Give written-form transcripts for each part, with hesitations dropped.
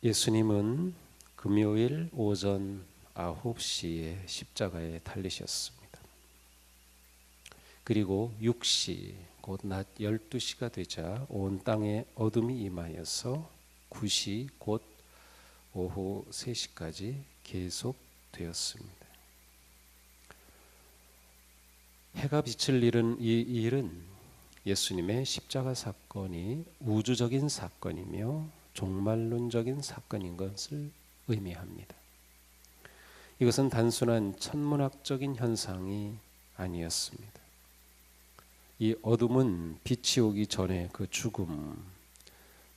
예수님은 금요일 오전 9시에 십자가에 달리셨습니다. 그리고 6시 곧 낮 12시가 되자 온 땅에 어둠이 임하여서 9시 곧 오후 3시까지 계속되었습니다. 해가 빛을 잃은 이 일은 예수님의 십자가 사건이 우주적인 사건이며 종말론적인 사건인 것을 의미합니다. 이것은 단순한 천문학적인 현상이 아니었습니다. 이 어둠은 빛이 오기 전에 그 죽음,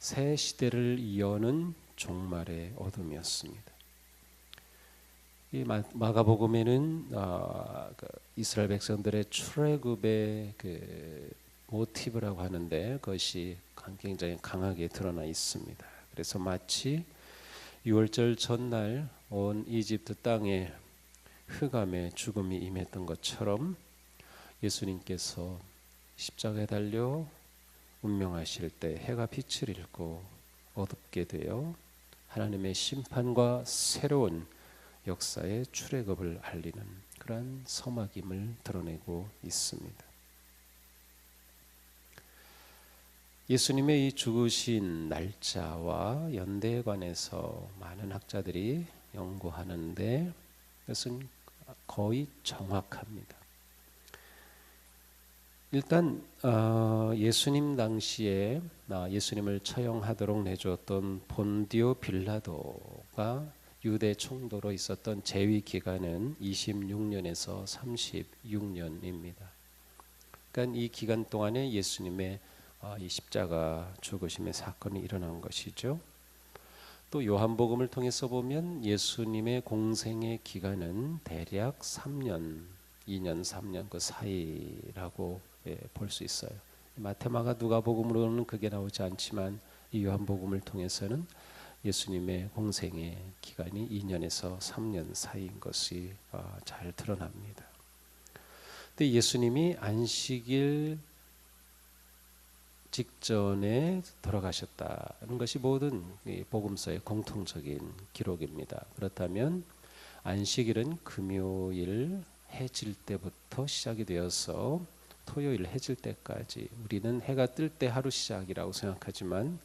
새 시대를 이어는 종말의 어둠이었습니다. 이 마가복음에는 이스라엘 백성들의 출애굽의 그 모티브라고 하는데 그것이 굉장히 강하게 드러나 있습니다. 그래서 마치 유월절 전날 온 이집트 땅에 흑암의 죽음이 임했던 것처럼 예수님께서 십자가에 달려 운명하실 때 해가 빛을 잃고 어둡게 되어 하나님의 심판과 새로운 역사의 출애굽을 알리는 그러한 서막임을 드러내고 있습니다. 예수님의 이 죽으신 날짜와 연대에 관해서 많은 학자들이 연구하는데 그것은 거의 정확합니다. 일단 예수님 당시에 예수님을 처형하도록 내주었던 본디오 빌라도가 유대 총독으로 있었던 재위 기간은 26년에서 36년입니다. 그러니까 이 기간 동안에 예수님의 이 십자가 죽으심의 사건이 일어난 것이죠. 또 요한복음을 통해서 보면 예수님의 공생의 기간은 대략 3년, 2년, 3년 그 사이라고 볼 수 있어요. 마태마가 누가복음으로는 그게 나오지 않지만 이 요한복음을 통해서는 예수님의 공생의 기간이 2년에서 3년 사이인 것이 잘 드러납니다. 근데 예수님이 안식일 직전에 돌아가셨다는 것이 모든 복음서의 공통적인 기록입니다. 그렇다면 안식일은 금요일 해질 때부터 시작이 되어서 토요일 해질 때까지 우리는 해가 뜰 때 하루 시작이라고 생각하지만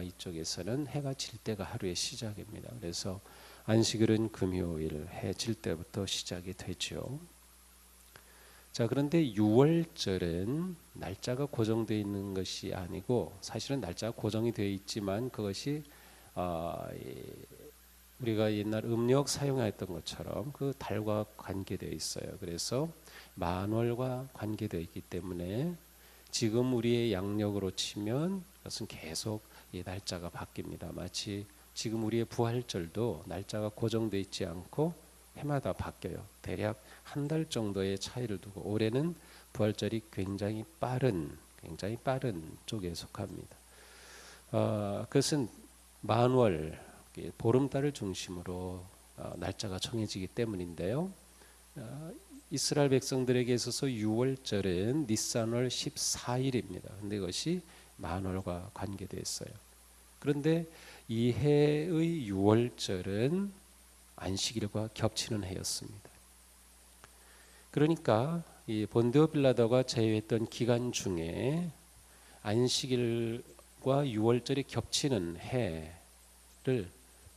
이쪽에서는 해가 질 때가 하루의 시작입니다. 그래서 안식일은 금요일 해질 때부터 시작이 되죠. 자, 그런데 유월절은 날짜가 고정되어 있는 것이 아니고 사실은 날짜가 고정이 되어 있지만 그것이 우리가 옛날 음력 사용했던 것처럼 그 달과 관계되어 있어요. 그래서 만월과 관계되어 있기 때문에 지금 우리의 양력으로 치면 그것은 계속 이 날짜가 바뀝니다. 마치 지금 우리의 부활절도 날짜가 고정되어 있지 않고 해마다 바뀌어요. 대략 한 달 정도의 차이를 두고 올해는 부활절이 굉장히 빠른 쪽에 속합니다. 그것은 만월 보름달을 중심으로 날짜가 정해지기 때문인데요. 이스라엘 백성들에게 있어서 유월절은 니산월 14일입니다. 그런데 이것이 만월과 관계되어 있어요. 그런데 이 해의 유월절은 안식일과 겹치는 해였습니다. 그러니까 이 본디오 빌라도가 제위했던 기간 중에 안식일과 유월절이 겹치는 해를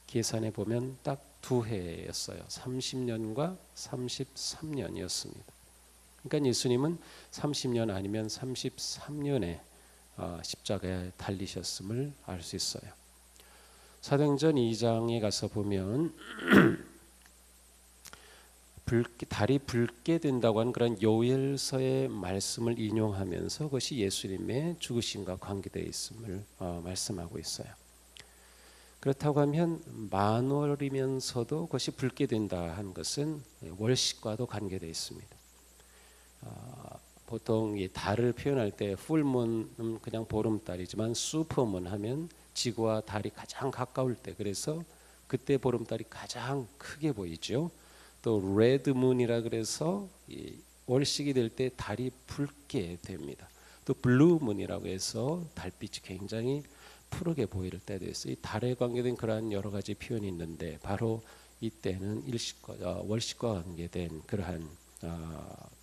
계산해 보면 딱 두 해였어요. 30년과 33년이었습니다. 그러니까 예수님은 30년 아니면 33년에 십자가에 달리셨음을 알 수 있어요. 사도행전 2장에 가서 보면 달이 붉게 된다고 하는 그런 요엘서의 말씀을 인용하면서 그것이 예수님의 죽으심과 관계되어 있음을 말씀하고 있어요. 그렇다고 하면 만월이면서도 그것이 붉게 된다 하는 것은 월식과도 관계되어 있습니다. 보통 이 달을 표현할 때 풀문은 그냥 보름달이지만 슈퍼문 하면 지구와 달이 가장 가까울 때 그래서 그때 보름달이 가장 크게 보이죠. 또 레드문이라 그래서 월식이 될 때 달이 붉게 됩니다. 또 블루문이라고 해서 달빛이 굉장히 푸르게 보일 때도 있어요. 이 달에 관계된 그러한 여러 가지 표현이 있는데 바로 이때는 월식과 관계된 그러한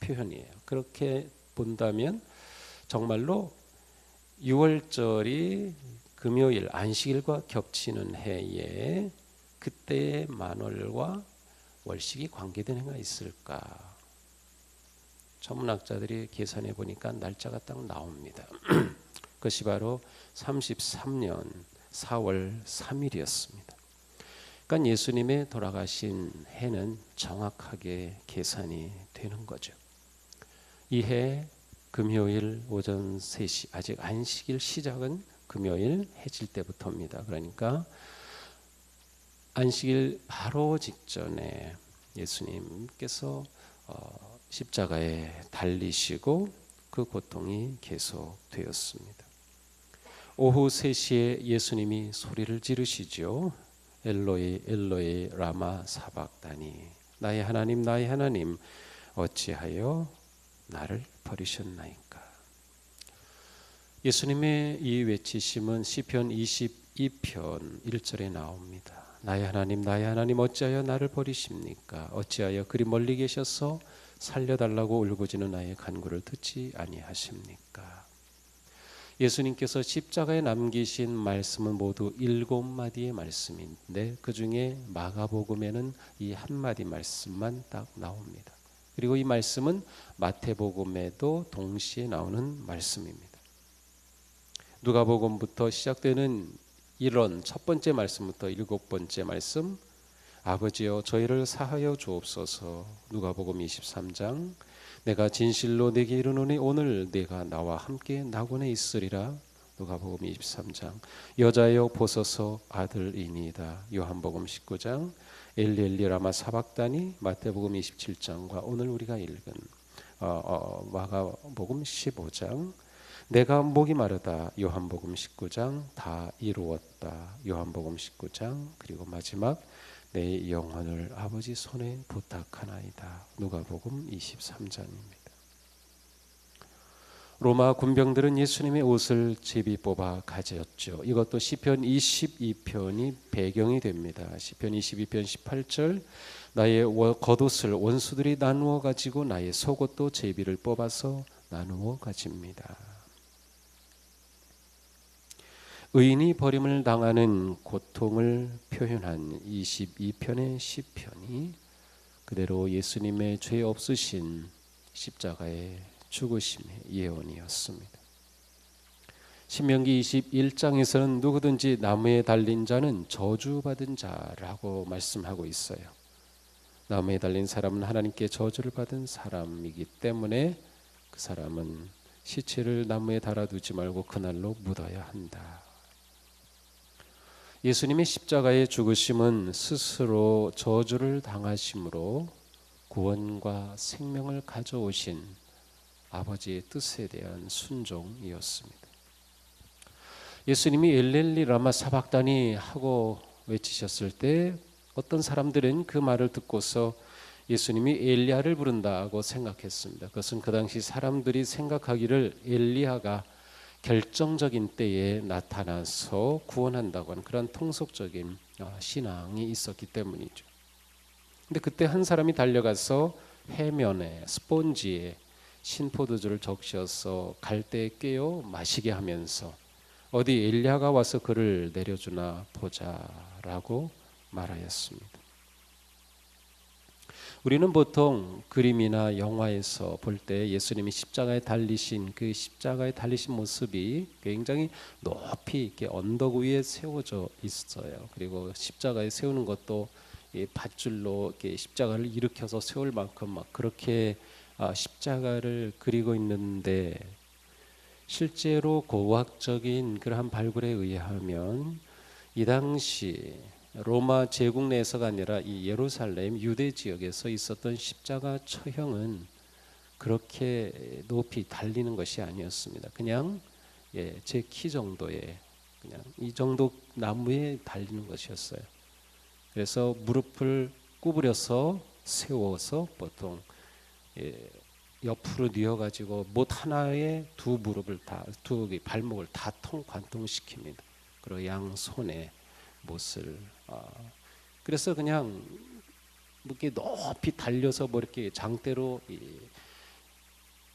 표현이에요. 그렇게 본다면 정말로 6월절이 금요일 안식일과 겹치는 해에 그때의 만월과 월식이 관계된 해가 있을까? 천문학자들이 계산해 보니까 날짜가 딱 나옵니다. 그것이 바로 33년 4월 3일이었습니다. 그러니까 예수님의 돌아가신 해는 정확하게 계산이 되는 거죠. 이 해 금요일 오전 3시, 아직 안식일 시작은 금요일 해질 때부터입니다. 그러니까 안식일 바로 직전에 예수님께서 십자가에 달리시고 그 고통이 계속되었습니다. 오후 3시에 예수님이 소리를 지르시죠. 엘로이 엘로이 라마 사박다니, 나의 하나님 어찌하여 나를 버리셨나이까. 예수님의 이 외치심은 시편 22편 1절에 나옵니다. 나의 하나님 어찌하여 나를 버리십니까? 어찌하여 그리 멀리 계셔서 살려달라고 울부짖는 나의 간구를 듣지 아니하십니까? 예수님께서 십자가에 남기신 말씀은 모두 7마디의 말씀인데 그 중에 마가복음에는 이 한마디 말씀만 딱 나옵니다. 그리고 이 말씀은 마태복음에도 동시에 나오는 말씀입니다. 누가복음부터 시작되는 이런 첫 번째 말씀부터 7번째 말씀, 아버지여 저희를 사하여 주옵소서. 누가복음 23장, 내가 진실로 내게 이르노니 오늘 내가 나와 함께 낙원에 있으리라. 누가복음 23장, 여자여 보소서 아들이니이다. 요한복음 19장, 엘리 엘리 라마 사박다니. 마태복음 27장과 오늘 우리가 읽은 마가복음 15장, 내가 목이 마르다. 요한복음 19장, 다 이루었다. 요한복음 19장, 그리고 마지막 내 영혼을 아버지 손에 부탁하나이다. 누가복음 23장입니다. 로마 군병들은 예수님의 옷을 제비 뽑아 가졌죠. 이것도 시편 22편이 배경이 됩니다. 시편 22편 18절, 나의 겉옷을 원수들이 나누어 가지고 나의 속옷도 제비를 뽑아서 나누어 가집니다. 의인이 버림을 당하는 고통을 표현한 22편의 시편이 그대로 예수님의 죄 없으신 십자가의 죽으심의 예언이었습니다. 신명기 21장에서는 누구든지 나무에 달린 자는 저주받은 자라고 말씀하고 있어요. 나무에 달린 사람은 하나님께 저주를 받은 사람이기 때문에 그 사람은 시체를 나무에 달아두지 말고 그날로 묻어야 한다. 예수님의 십자가의 죽으심은 스스로 저주를 당하심으로 구원과 생명을 가져오신 아버지의 뜻에 대한 순종이었습니다. 예수님이 엘렐리 라마 사박다니 하고 외치셨을 때 어떤 사람들은 그 말을 듣고서 예수님이 엘리야를 부른다고 생각했습니다. 그것은 그 당시 사람들이 생각하기를 엘리야가 결정적인 때에 나타나서 구원한다고 하는 그런 통속적인 신앙이 있었기 때문이죠. 근데 그때 한 사람이 달려가서 해면에 스폰지에 신포도주를 적셔서 갈대에 꿰어 마시게 하면서 어디 엘리야가 와서 그를 내려주나 보자라고 말하였습니다. 우리는 보통 그림이나 영화에서 볼 때 예수님이 십자가에 달리신 그 십자가에 달리신 모습이 굉장히 높이 이렇게 언덕 위에 세워져 있어요. 그리고 십자가에 세우는 것도 이 밧줄로 이렇게 십자가를 일으켜서 세울 만큼 막 그렇게 십자가를 그리고 있는데, 실제로 고고학적인 그러한 발굴에 의하면 이 당시 로마 제국 내에서가 아니라 이 예루살렘 유대 지역에서 있었던 십자가 처형은 그렇게 높이 달리는 것이 아니었습니다. 그냥 제 키 정도의 그냥 이 정도 나무에 달리는 것이었어요. 그래서 무릎을 구부려서 세워서 보통 옆으로 뉘어가지고 못 하나에 두 무릎을 다, 두 발목을 다 관통시킵니다. 그리고 양손에 못을 그래서 그냥 이렇게 높이 달려서 뭐 이렇게 장대로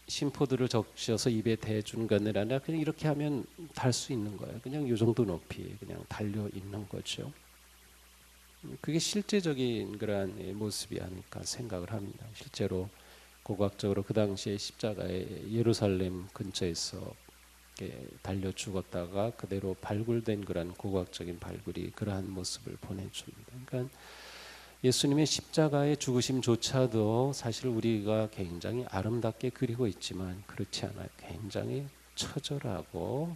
심포들을 적셔서 입에 대주는 건 아니라 그냥 이렇게 하면 달 수 있는 거예요. 그냥 이 정도 높이 그냥 달려 있는 거죠. 그게 실제적인 그러한 모습이 아닐까 생각을 합니다. 실제로 고고학적으로 그 당시에 십자가에 예루살렘 근처에서 달려 죽었다가 그대로 발굴된 그러한 고고학적인 발굴이 그러한 모습을 보내줍니다. 그러니까 예수님의 십자가의 죽으심조차도 사실 우리가 굉장히 아름답게 그리고 있지만 그렇지 않아요. 굉장히 처절하고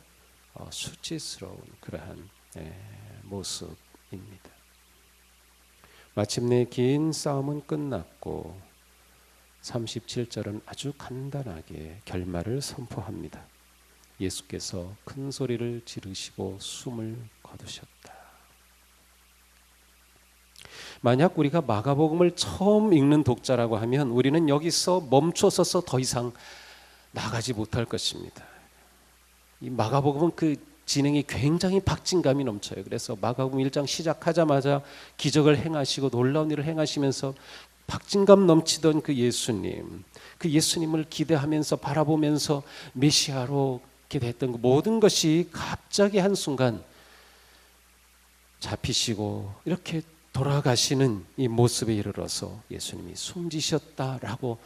수치스러운 그러한 모습입니다. 마침내 긴 싸움은 끝났고 37절은 아주 간단하게 결말을 선포합니다. 예수께서 큰 소리를 지르시고 숨을 거두셨다. 만약 우리가 마가복음을 처음 읽는 독자라고 하면 우리는 여기서 멈춰서서 더 이상 나가지 못할 것입니다. 이 마가복음은 그 진행이 굉장히 박진감이 넘쳐요. 그래서 마가복음 1장 시작하자마자 기적을 행하시고 놀라운 일을 행하시면서 박진감 넘치던 그 예수님을 기대하면서 바라보면서 메시아로 기대했던 그 모든 것이 갑자기 한순간 잡히시고 이렇게 돌아가시는 이 모습에 이르러서 예수님이 숨지셨다라고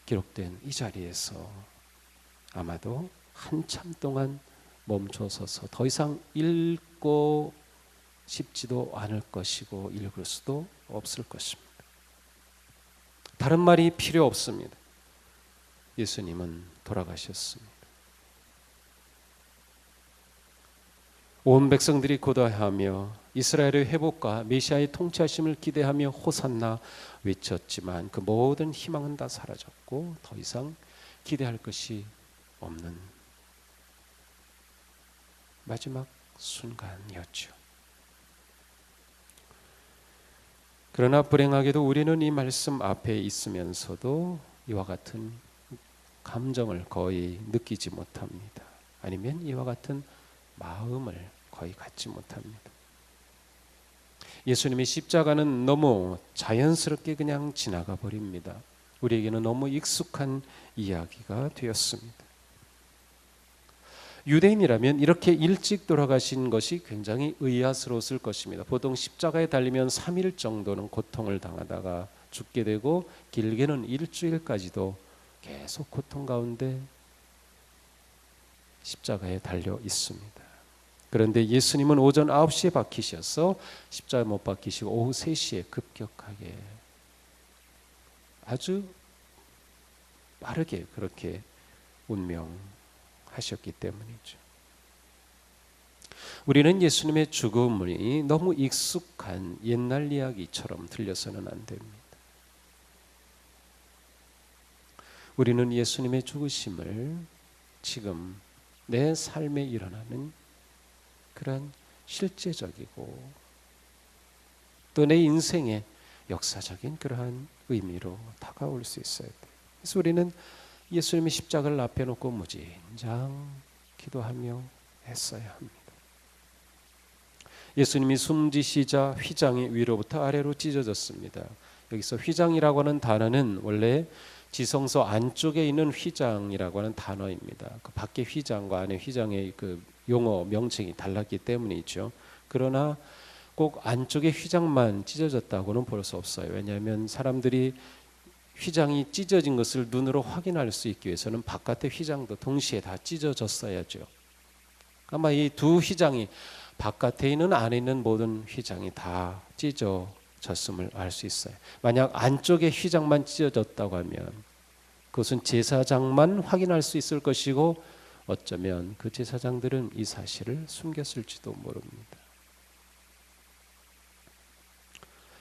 기록된 이 자리에서 아마도 한참 동안 멈춰서서 더 이상 읽고 싶지도 않을 것이고 읽을 수도 없을 것입니다. 다른 말이 필요 없습니다. 예수님은 돌아가셨습니다. 온 백성들이 고대하며 이스라엘의 회복과 메시아의 통치하심을 기대하며 호산나 외쳤지만 그 모든 희망은 다 사라졌고 더 이상 기대할 것이 없는 마지막 순간이었죠. 그러나 불행하게도 우리는 이 말씀 앞에 있으면서도 이와 같은 감정을 거의 느끼지 못합니다. 아니면 이와 같은 마음을 거의 갖지 못합니다. 예수님의 십자가는 너무 자연스럽게 그냥 지나가 버립니다. 우리에게는 너무 익숙한 이야기가 되었습니다. 유대인이라면 이렇게 일찍 돌아가신 것이 굉장히 의아스러웠을 것입니다. 보통 십자가에 달리면 3일 정도는 고통을 당하다가 죽게 되고 길게는 일주일까지도 계속 고통 가운데 십자가에 달려 있습니다. 그런데 예수님은 오전 9시에 박히셔서 십자가에 못 박히시고 오후 3시에 급격하게 아주 빠르게 그렇게 운명하셨기 때문이죠. 우리는 예수님의 죽음이 너무 익숙한 옛날 이야기처럼 들려서는 안 됩니다. 우리는 예수님의 죽으심을 지금 내 삶에 일어나는 그런 실제적이고 또 내 인생의 역사적인 그러한 의미로 다가올 수 있어야 돼요. 그래서 우리는 예수님의 십자가를 앞에 놓고 무진장 기도하며 했어야 합니다. 예수님이 숨지시자 휘장이 위로부터 아래로 찢어졌습니다. 여기서 휘장이라고 하는 단어는 원래 지성소 안쪽에 있는 휘장이라고 하는 단어입니다. 그 밖에 휘장과 안에 휘장의 그 용어 명칭이 달랐기 때문이죠. 그러나 꼭 안쪽에 휘장만 찢어졌다고는 볼 수 없어요. 왜냐하면 사람들이 휘장이 찢어진 것을 눈으로 확인할 수 있기 위해서는 바깥의 휘장도 동시에 다 찢어졌어야죠. 아마 이 두 휘장이 바깥에 있는 안에 있는 모든 휘장이 다 찢어졌음을 알 수 있어요. 만약 안쪽에 휘장만 찢어졌다고 하면 그것은 제사장만 확인할 수 있을 것이고 어쩌면 그 제사장들은 이 사실을 숨겼을지도 모릅니다.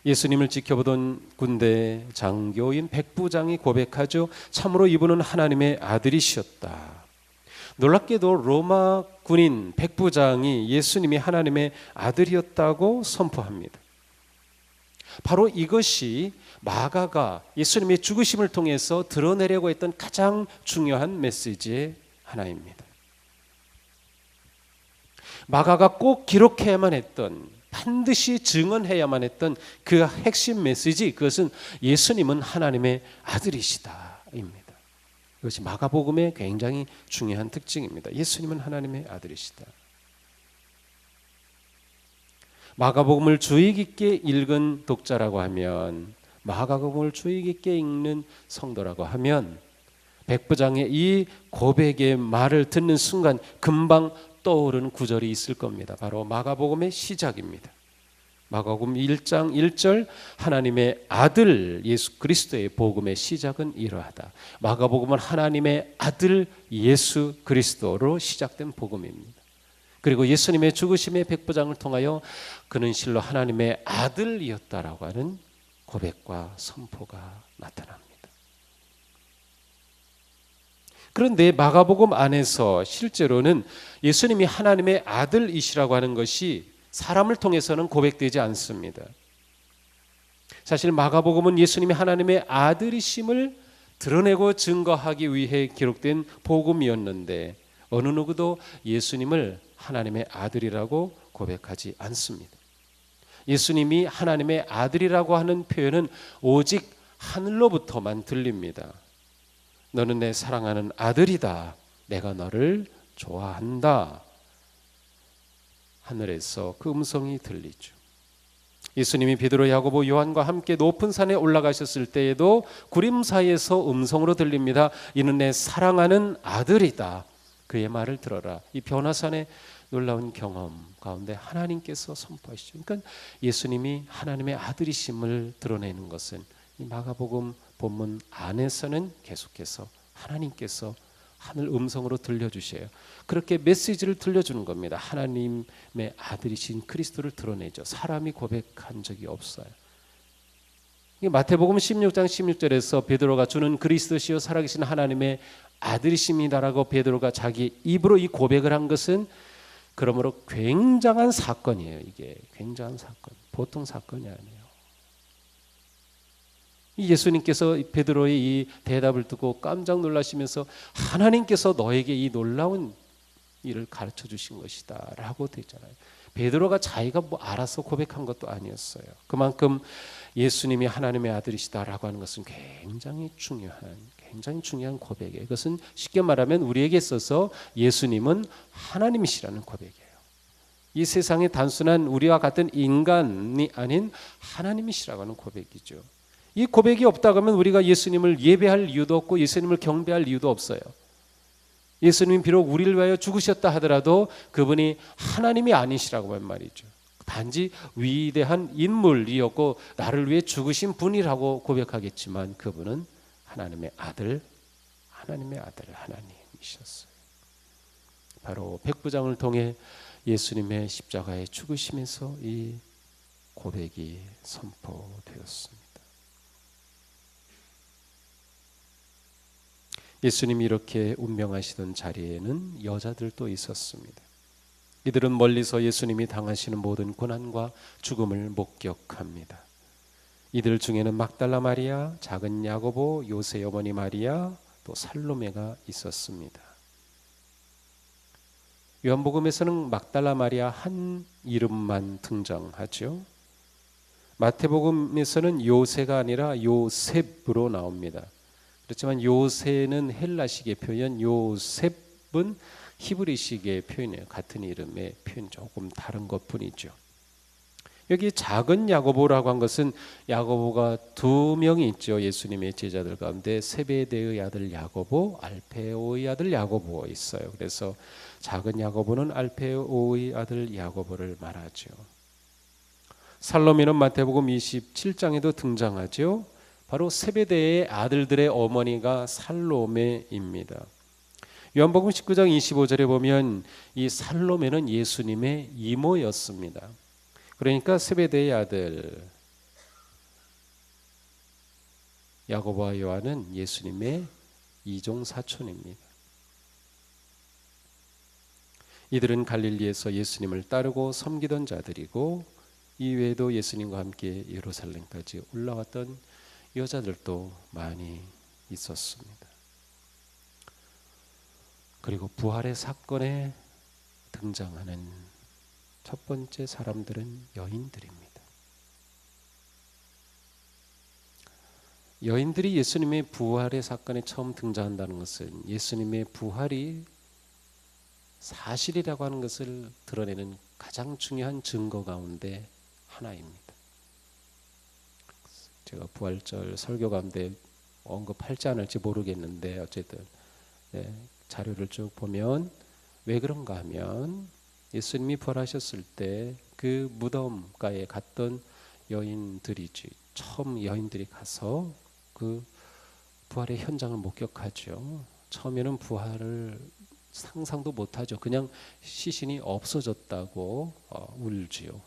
예수님을 지켜보던 군대 장교인 백부장이 고백하죠. 참으로 이분은 하나님의 아들이셨다. 놀랍게도 로마 군인 백부장이 예수님이 하나님의 아들이었다고 선포합니다. 바로 이것이 마가가 예수님의 죽으심을 통해서 드러내려고 했던 가장 중요한 메시지의 하나입니다. 마가가 꼭 기록해야만 했던, 반드시 증언해야만 했던 그 핵심 메시지, 그것은 예수님은 하나님의 아들이시다입니다. 이것이 마가복음의 굉장히 중요한 특징입니다. 예수님은 하나님의 아들이시다. 마가복음을 주의 깊게 읽은 독자라고 하면, 마가복음을 주의 깊게 읽는 성도라고 하면 백부장의 이 고백의 말을 듣는 순간 금방 떠오르는 구절이 있을 겁니다. 바로 마가복음의 시작입니다. 마가복음 1장 1절, 하나님의 아들 예수 그리스도의 복음의 시작은 이러하다. 마가복음은 하나님의 아들 예수 그리스도로 시작된 복음입니다. 그리고 예수님의 죽으심의 백부장을 통하여 그는 실로 하나님의 아들이었다라고 하는 고백과 선포가 나타납니다. 그런데 마가복음 안에서 실제로는 예수님이 하나님의 아들이시라고 하는 것이 사람을 통해서는 고백되지 않습니다. 사실 마가복음은 예수님이 하나님의 아들이심을 드러내고 증거하기 위해 기록된 복음이었는데 어느 누구도 예수님을 하나님의 아들이라고 고백하지 않습니다. 예수님이 하나님의 아들이라고 하는 표현은 오직 하늘로부터만 들립니다. 너는 내 사랑하는 아들이다. 내가 너를 좋아한다. 하늘에서 그 음성이 들리죠. 예수님이 베드로, 야고보, 요한과 함께 높은 산에 올라가셨을 때에도 구름 사이에서 음성으로 들립니다. 이는 내 사랑하는 아들이다. 그의 말을 들어라. 이 변화산의 놀라운 경험 가운데 하나님께서 선포하시죠. 그러니까 예수님이 하나님의 아들이심을 드러내는 것은 이 마가복음 본문 안에서는 계속해서 하나님께서 하늘 음성으로 들려주셔요. 그렇게 메시지를 들려주는 겁니다. 하나님의 아들이신 그리스도를 드러내죠. 사람이 고백한 적이 없어요. 마태복음 16장 16절에서 베드로가 주는 그리스도시요 살아계신 하나님의 아들이십니다라고 베드로가 자기 입으로 이 고백을 한 것은 그러므로 굉장한 사건이에요. 이게 굉장한 사건, 보통 사건이 아니에요. 예수님께서 베드로의 이 대답을 듣고 깜짝 놀라시면서 하나님께서 너에게 이 놀라운 일을 가르쳐 주신 것이다 라고 되잖아요. 베드로가 자기가 뭐 알아서 고백한 것도 아니었어요. 그만큼 예수님이 하나님의 아들이시다라고 하는 것은 굉장히 중요한 고백이에요. 이것은 쉽게 말하면 우리에게 있어서 예수님은 하나님이시라는 고백이에요. 이 세상에 단순한 우리와 같은 인간이 아닌 하나님이시라고 하는 고백이죠. 이 고백이 없다고 하면 우리가 예수님을 예배할 이유도 없고 예수님을 경배할 이유도 없어요. 예수님이 비록 우리를 위하여 죽으셨다 하더라도 그분이 하나님이 아니시라고 한 말이죠. 단지 위대한 인물이었고 나를 위해 죽으신 분이라고 고백하겠지만 그분은 하나님의 아들 하나님이셨어요. 바로 백부장을 통해 예수님의 십자가의 죽으심에서 이 고백이 선포되었습니다. 예수님이 이렇게 운명하시던 자리에는 여자들도 있었습니다. 이들은 멀리서 예수님이 당하시는 모든 고난과 죽음을 목격합니다. 이들 중에는 막달라 마리아, 작은 야고보, 요새 어머니 마리아, 또 살로메가 있었습니다. 요한복음에서는 막달라 마리아 한 이름만 등장하죠. 마태복음에서는 요새가 아니라 요셉으로 나옵니다. 그렇지만 요새는 헬라식의 표현, 요셉은 히브리식의 표현이에요. 같은 이름의 표현 조금 다른 것뿐이죠. 여기 작은 야고보라고 한 것은 야고보가 두 명이 있죠. 예수님의 제자들 가운데 세베대의 아들 야고보, 알페오의 아들 야고보 있어요. 그래서 작은 야고보는 알페오의 아들 야고보를 말하죠. 살로미는 마태복음 27장에도 등장하죠. 바로 세베대의 아들들의 어머니가 살로메입니다. 요한복음 19장 25절에 보면 이 살로메는 예수님의 이모였습니다. 그러니까 세베대의 아들 야고보와 요한은 예수님의 이종 사촌입니다. 이들은 갈릴리에서 예수님을 따르고 섬기던 자들이고 이외에도 예수님과 함께 예루살렘까지 올라왔던 여자들도 많이 있었습니다. 그리고 부활의 사건에 등장하는 첫 번째 사람들은 여인들입니다. 여인들이 예수님의 부활의 사건에 처음 등장한다는 것은 예수님의 부활이 사실이라고 하는 것을 드러내는 가장 중요한 증거 가운데 하나입니다. 제가 부활절 설교 가운데 언급할지 않을지 모르겠는데 어쨌든 자료를 쭉 보면 왜 그런가 하면 예수님이 부활하셨을 때 그 무덤가에 갔던 여인들이지, 처음 여인들이 가서 그 부활의 현장을 목격하죠. 처음에는 부활을 상상도 못하죠. 그냥 시신이 없어졌다고 울지요.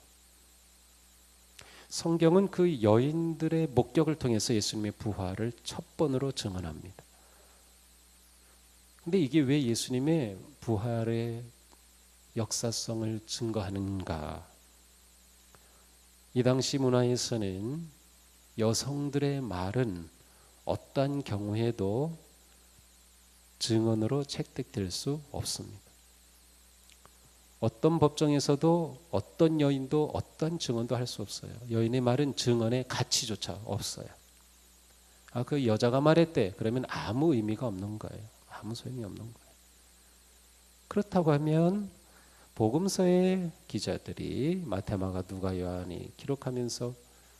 성경은 그 여인들의 목격을 통해서 예수님의 부활을 첫 번으로 증언합니다. 근데 이게 왜 예수님의 부활의 역사성을 증거하는가? 이 당시 문화에서는 여성들의 말은 어떠한 경우에도 증언으로 채택될 수 없습니다. 어떤 법정에서도 어떤 여인도 어떤 증언도 할 수 없어요. 여인의 말은 증언의 가치조차 없어요. 그 여자가 말했대. 그러면 아무 의미가 없는 거예요. 아무 소용이 없는 거예요. 그렇다고 하면 복음서의 기자들이 마태, 마가, 누가, 요한이 기록하면서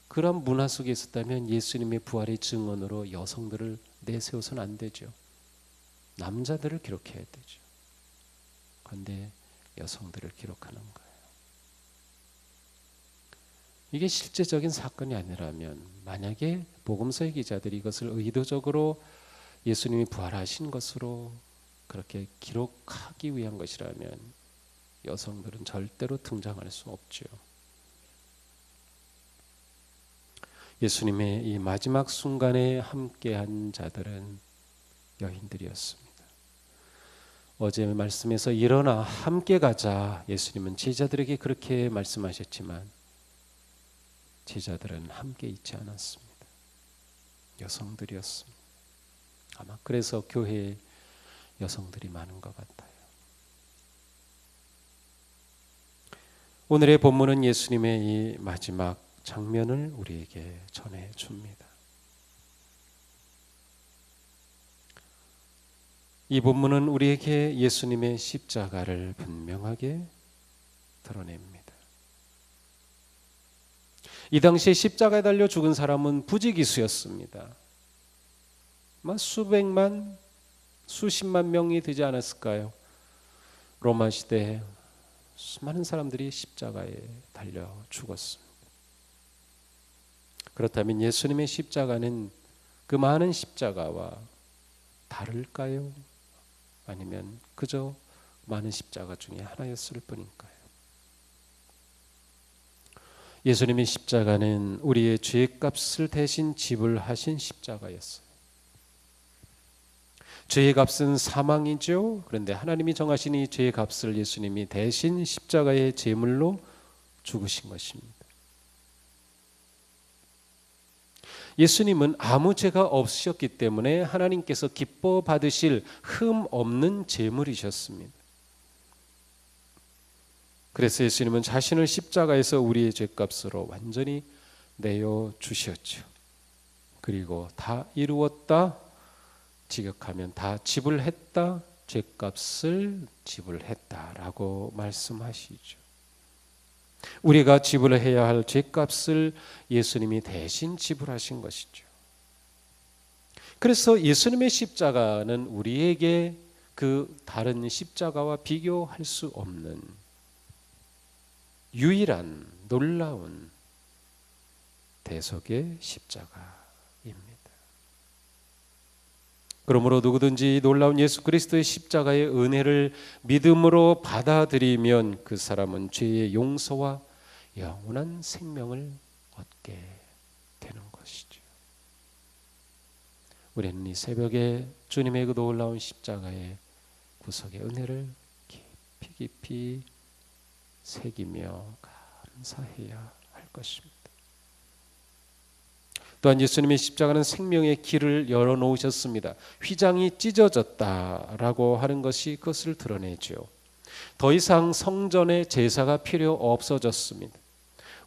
그런 문화 속에 있었다면 예수님의 부활의 증언으로 여성들을 내세워서는 안 되죠. 남자들을 기록해야 되죠. 그런데 여성들을 기록하는 거예요. 이게 실제적인 사건이 아니라면, 만약에 복음서의 기자들이 이것을 의도적으로 예수님이 부활하신 것으로 그렇게 기록하기 위한 것이라면 여성들은 절대로 등장할 수 없죠. 예수님의 이 마지막 순간에 함께한 자들은 여인들이었습니다. 어제 말씀에서 일어나 함께 가자, 예수님은 제자들에게 그렇게 말씀하셨지만 제자들은 함께 있지 않았습니다. 여성들이었습니다. 아마 그래서 교회에 여성들이 많은 것 같아요. 오늘의 본문은 예수님의 이 마지막 장면을 우리에게 전해줍니다. 이 본문은 우리에게 예수님의 십자가를 분명하게 드러냅니다. 이 당시에 십자가에 달려 죽은 사람은 부지기수였습니다. 수백만, 수십만 명이 되지 않았을까요? 로마 시대에 수많은 사람들이 십자가에 달려 죽었습니다. 그렇다면 예수님의 십자가는 그 많은 십자가와 다를까요? 아니면 그저 많은 십자가 중에 하나였을 뿐인가요? 예수님의 십자가는 우리의 죄값을 대신 지불하신 십자가였어요. 죄의 값은 사망이죠. 그런데 하나님이 정하신 이 죄의 값을 예수님이 대신 십자가의 제물로 죽으신 것입니다. 예수님은 아무 죄가 없으셨기 때문에 하나님께서 기뻐 받으실 흠 없는 제물이셨습니다. 그래서 예수님은 자신을 십자가에서 우리의 죄값으로 완전히 내어 주셨죠. 그리고 다 이루었다, 직역하면 다 지불했다, 죄값을 지불했다라고 말씀하시죠. 우리가 지불해야 할 죄값을 예수님이 대신 지불하신 것이죠. 그래서 예수님의 십자가는 우리에게 그 다른 십자가와 비교할 수 없는 유일한 놀라운 대속의 십자가입니다. 그러므로 누구든지 놀라운 예수 그리스도의 십자가의 은혜를 믿음으로 받아들이면 그 사람은 죄의 용서와 영원한 생명을 얻게 되는 것이죠. 우리는 이 새벽에 주님의 그 놀라운 십자가의 구속의 은혜를 깊이 깊이 새기며 감사해야 할 것입니다. 또한 예수님의 십자가는 생명의 길을 열어놓으셨습니다. 휘장이 찢어졌다라고 하는 것이 그것을 드러내죠. 더 이상 성전의 제사가 필요 없어졌습니다.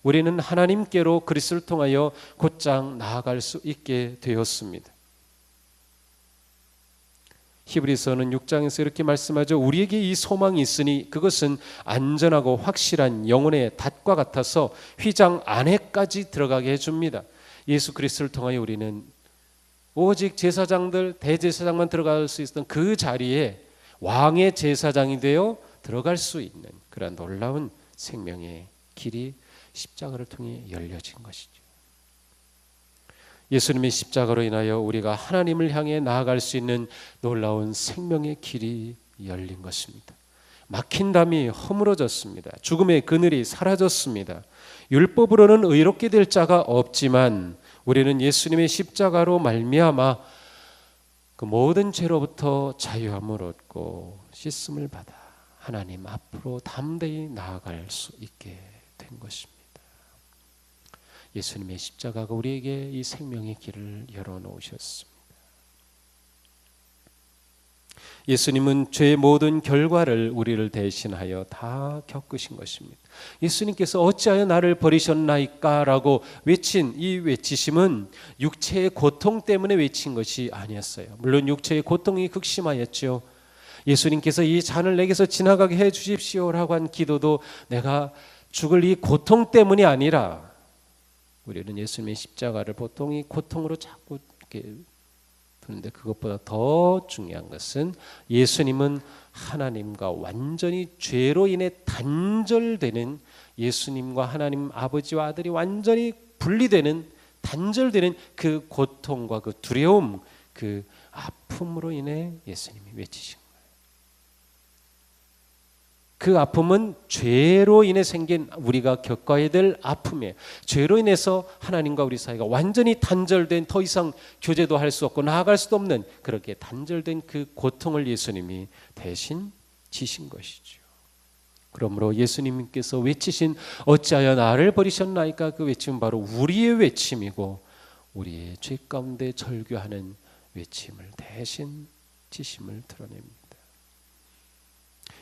우리는 하나님께로 그리스도를 통하여 곧장 나아갈 수 있게 되었습니다. 히브리서는 6장에서 이렇게 말씀하죠. 우리에게 이 소망이 있으니 그것은 안전하고 확실한 영혼의 닷과 같아서 휘장 안에까지 들어가게 해줍니다. 예수 그리스도를 통하여 우리는 오직 제사장들, 대제사장만 들어갈 수 있었던 그 자리에 왕의 제사장이 되어 들어갈 수 있는 그런 놀라운 생명의 길이 십자가를 통해 열려진 것이죠. 예수님의 십자가로 인하여 우리가 하나님을 향해 나아갈 수 있는 놀라운 생명의 길이 열린 것입니다. 막힌 담이 허물어졌습니다. 죽음의 그늘이 사라졌습니다. 율법으로는 의롭게 될 자가 없지만 우리는 예수님의 십자가로 말미암아 그 모든 죄로부터 자유함을 얻고 씻음을 받아 하나님 앞으로 담대히 나아갈 수 있게 된 것입니다. 예수님의 십자가가 우리에게 이 생명의 길을 열어놓으셨습니다. 예수님은 죄의 모든 결과를 우리를 대신하여 다 겪으신 것입니다. 예수님께서 어찌하여 나를 버리셨나이까 라고 외친 이 외치심은 육체의 고통 때문에 외친 것이 아니었어요. 물론 육체의 고통이 극심하였죠. 예수님께서 이 잔을 내게서 지나가게 해 주십시오라고 한 기도도 내가 죽을 이 고통 때문이 아니라, 우리는 예수님의 십자가를 보통 이 고통으로 자꾸 이렇게 두는데 그것보다 더 중요한 것은 예수님은 하나님과 완전히 죄로 인해 단절되는, 예수님과 하나님 아버지와 아들이 완전히 분리되는, 단절되는 그 고통과 그 두려움, 그 아픔으로 인해 예수님이 외치신 거예요. 그 아픔은 죄로 인해 생긴 우리가 겪어야 될 아픔이에요. 죄로 인해서 하나님과 우리 사이가 완전히 단절된, 더 이상 교제도 할 수 없고 나아갈 수도 없는 그렇게 단절된 그 고통을 예수님이 대신 지신 것이죠. 그러므로 예수님께서 외치신 어찌하여 나를 버리셨나이까, 그 외침은 바로 우리의 외침이고 우리의 죄 가운데 절규하는 외침을 대신 지심을 드러냅니다.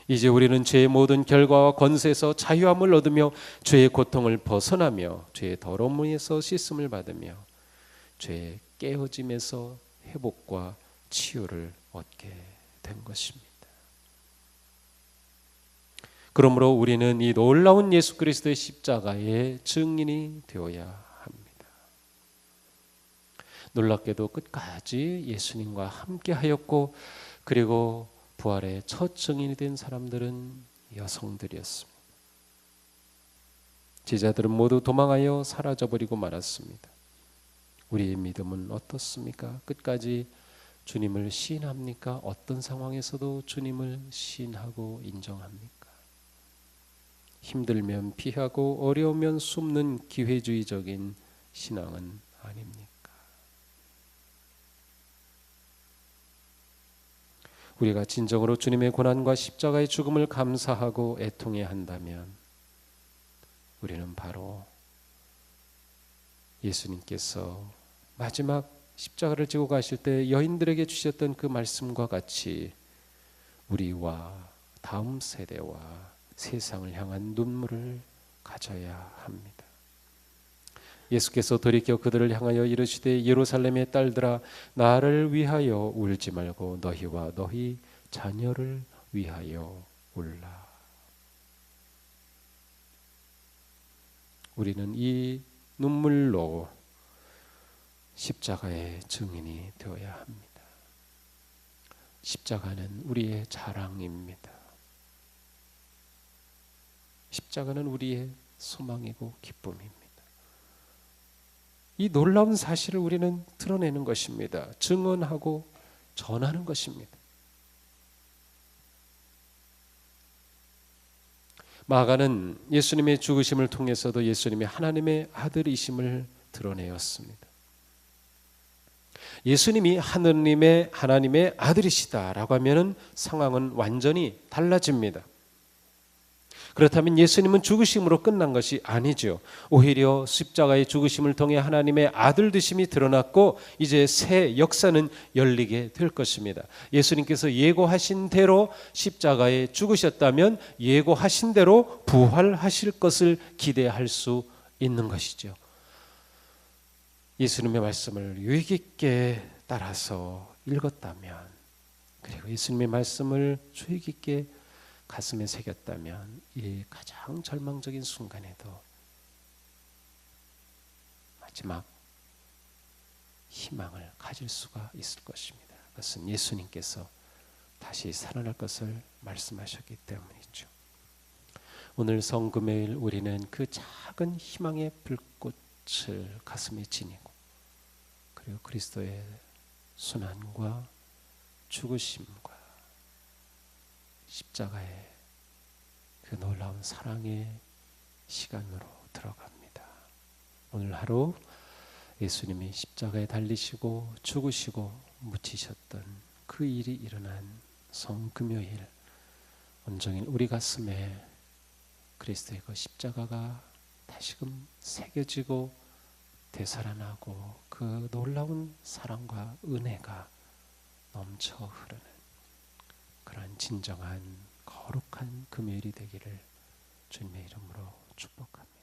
이제 우리는 죄의 모든 결과와 권세에서 자유함을 얻으며 죄의 고통을 벗어나며 죄의 더러움에서 씻음을 받으며 죄의 깨어짐에서 회복과 치유를 얻게 된 것입니다. 그러므로 우리는 이 놀라운 예수 그리스도의 십자가의 증인이 되어야 합니다. 놀랍게도 끝까지 예수님과 함께 하였고, 그리고 부활의 첫 증인이 된 사람들은 여성들이었습니다. 제자들은 모두 도망하여 사라져버리고 말았습니다. 우리의 믿음은 어떻습니까? 끝까지 주님을 시인합니까? 어떤 상황에서도 주님을 시인하고 인정합니까? 힘들면 피하고 어려우면 숨는 기회주의적인 신앙은 아닙니까? 우리가 진정으로 주님의 고난과 십자가의 죽음을 감사하고 애통해야 한다면 우리는 바로 예수님께서 마지막 십자가를 지고 가실 때 여인들에게 주셨던 그 말씀과 같이 우리와 다음 세대와 세상을 향한 눈물을 가져야 합니다. 예수께서 돌이켜 그들을 향하여 이르시되 예루살렘의 딸들아, 나를 위하여 울지 말고 너희와 너희 자녀를 위하여 울라. 우리는 이 눈물로 십자가의 증인이 되어야 합니다. 십자가는 우리의 자랑입니다. 십자가는 우리의 소망이고 기쁨입니다. 이 놀라운 사실을 우리는 드러내는 것입니다. 증언하고 전하는 것입니다. 마가는 예수님의 죽으심을 통해서도 예수님이 하나님의 아들이심을 드러내었습니다. 예수님이 하나님의 아들이시다라고 하면은 상황은 완전히 달라집니다. 그렇다면 예수님은 죽으심으로 끝난 것이 아니죠. 오히려 십자가의 죽으심을 통해 하나님의 아들 되심이 드러났고 이제 새 역사는 열리게 될 것입니다. 예수님께서 예고하신 대로 십자가에 죽으셨다면 예고하신 대로 부활하실 것을 기대할 수 있는 것이죠. 예수님의 말씀을 유의 깊게 따라서 읽었다면, 그리고 예수님의 말씀을 주의 깊게 가슴에 새겼다면 이 가장 절망적인 순간에도 마지막 희망을 가질 수가 있을 것입니다. 그것은 예수님께서 다시 살아날 것을 말씀하셨기 때문이죠. 오늘 성금요일 우리는 그 작은 희망의 불꽃을 가슴에 지니고, 그리고 그리스도의 순환과 죽으심과 십자가의 그 놀라운 사랑의 시간으로 들어갑니다. 오늘 하루 예수님이 십자가에 달리시고 죽으시고 묻히셨던 그 일이 일어난 성금요일, 온종일 우리 가슴에 그리스도의 그 십자가가 다시금 새겨지고 되살아나고 그 놀라운 사랑과 은혜가 넘쳐 흐르는 그런 진정한 거룩한 금요일이 되기를 주님의 이름으로 축복합니다.